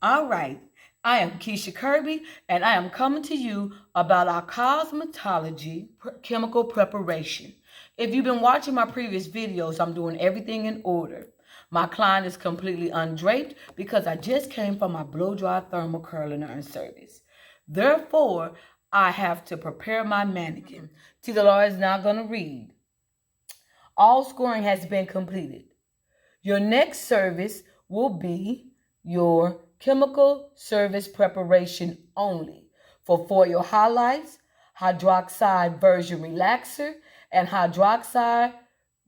All right, I am Keisha Kirby, and I am coming to you about our cosmetology chemical preparation. If you've been watching my previous videos, I'm doing everything in order. My client is completely undraped because I just came from my blow dry thermal curling iron service. Therefore, I have to prepare my mannequin. See, the Lord is now going to read. All scoring has been completed. Your next service will be your chemical service preparation only for foil highlights, hydroxide version relaxer, and hydroxide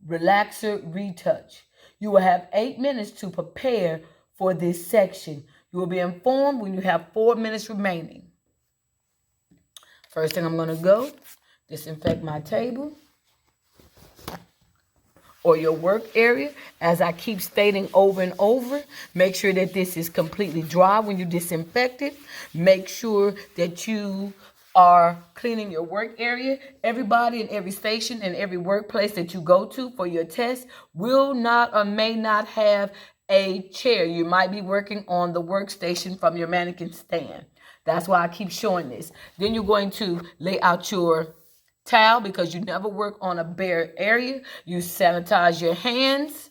relaxer retouch. You will have 8 minutes to prepare for this section. You will be informed when you have 4 minutes remaining. First thing I'm going to go, disinfect my table or your work area. As I keep stating over and over, make sure that this is completely dry when you disinfect it. Make sure that you are cleaning your work area. Everybody in every station and every workplace that you go to for your test will not or may not have a chair. You might be working on the workstation from your mannequin stand. That's why I keep showing this. Then you're going to lay out your towel because you never work on a bare area. You sanitize your hands.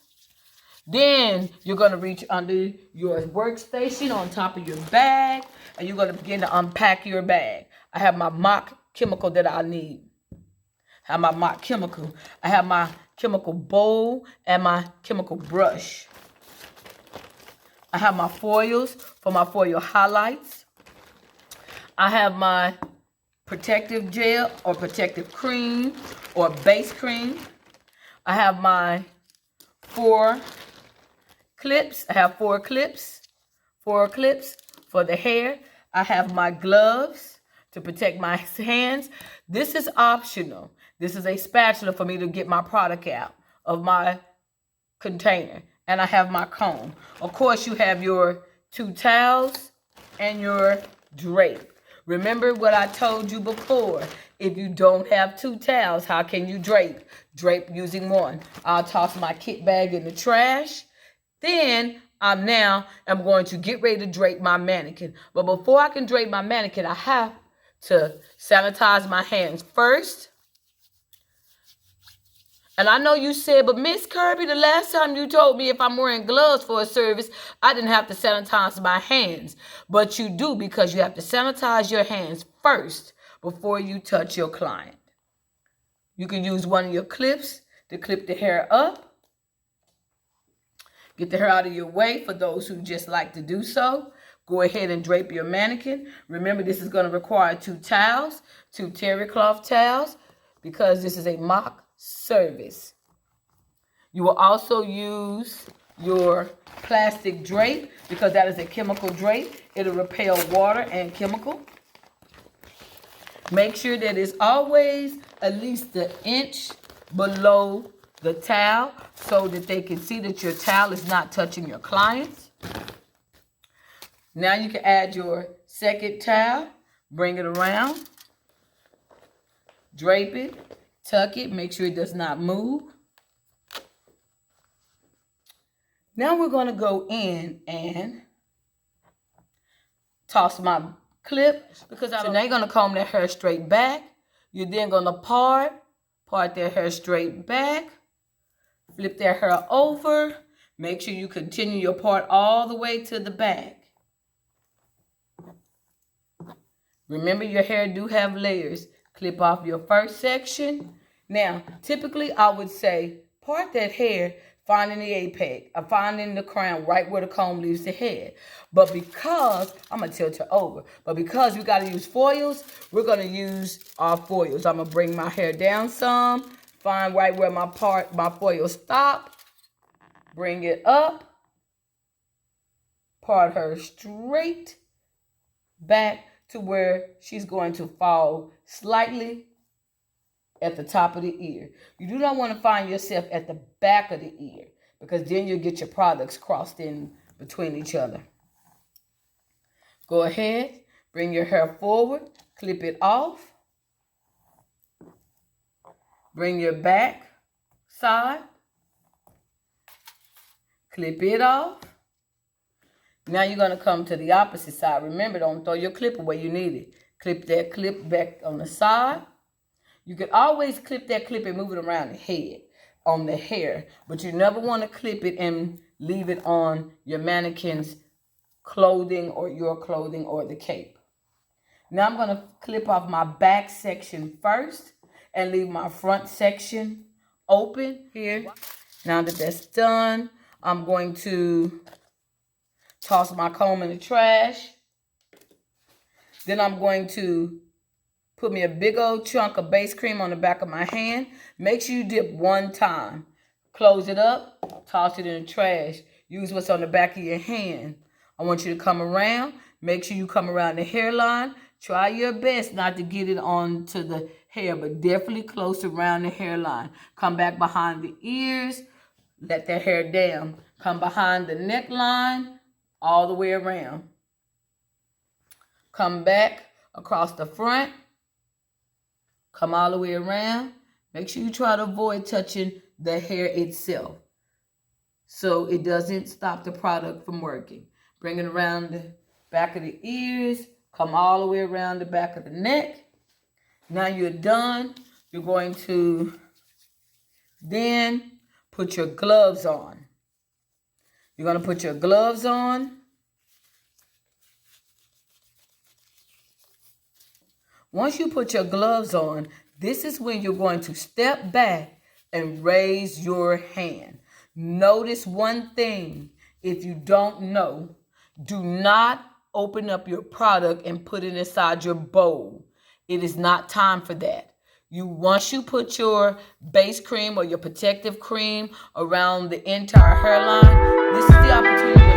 Then you're going to reach under your workstation on top of your bag, and you're going to begin to unpack your bag. I have my mock chemical that I need. I have my mock chemical. I have my chemical bowl and my chemical brush. I have my foils for my foil highlights. I have my protective gel or protective cream or base cream. I have my 4 clips. I have 4 clips. 4 clips for the hair. I have my gloves to protect my hands. This is optional. This is a spatula for me to get my product out of my container. And I have my comb. Of course, you have your 2 towels and your drape. Remember what I told you before. If you don't have 2 towels, how can you drape? Drape using 1. I'll toss my kit bag in the trash. Then I'm going to get ready to drape my mannequin. But before I can drape my mannequin, I have to sanitize my hands first. And I know you said, but Miss Kirby, the last time you told me if I'm wearing gloves for a service, I didn't have to sanitize my hands. But you do, because you have to sanitize your hands first before you touch your client. You can use one of your clips to clip the hair up. Get the hair out of your way for those who just like to do so. Go ahead and drape your mannequin. Remember, this is going to require 2 towels, 2 terry cloth towels, because this is a mock service. You will also use your plastic drape because that is a chemical drape. It'll repel water and chemical. Make sure that it's always at least an inch below the towel so that they can see that your towel is not touching your clients. Now you can add your second towel, bring it around, drape it, tuck it, make sure it does not move. Now we're going to go in and toss my clip because now you're going to comb that hair straight back. You're then going to part their hair straight back, flip their hair over. Make sure you continue your part all the way to the back. Remember, your hair do have layers. Clip off your first section. Now, typically I would say part that hair, finding the apex, finding the crown right where the comb leaves the head. But because, I'm going to tilt it over, but because we got to use foils, we're going to use our foils. I'm going to bring my hair down some, find right where my foil stop, bring it up, part her straight back to where she's going to fall slightly at the top of the ear. You do not want to find yourself at the back of the ear because then you'll get your products crossed in between each other. Go ahead, bring your hair forward, clip it off. Bring your back side, clip it off. Now you're going to come to the opposite side. Remember, don't throw your clip away. You need it. Clip that clip back on the side. You can always clip that clip and move it around the head, on the hair. But you never want to clip it and leave it on your mannequin's clothing or your clothing or the cape. Now I'm going to clip off my back section first and leave my front section open here. Now that that's done, I'm going to toss my comb in the trash. Then I'm going to put me a big old chunk of base cream on the back of my hand. Make sure you dip one time. Close it up, toss it in the trash. Use what's on the back of your hand. I want you to come around. Make sure you come around the hairline. Try your best not to get it onto the hair, but definitely close around the hairline. Come back behind the ears. Let the hair down. Come behind the neckline all the way around. Come back across the front. Come all the way around. Make sure you try to avoid touching the hair itself so it doesn't stop the product from working. Bring it around the back of the ears. Come all the way around the back of the neck. Now you're done. You're going to then put your gloves on. You're going to put your gloves on. Once you put your gloves on, this is when you're going to step back and raise your hand. Notice one thing. If you don't know, do not open up your product and put it inside your bowl. It is not time for that. Once you put your base cream or your protective cream around the entire hairline, this is the opportunity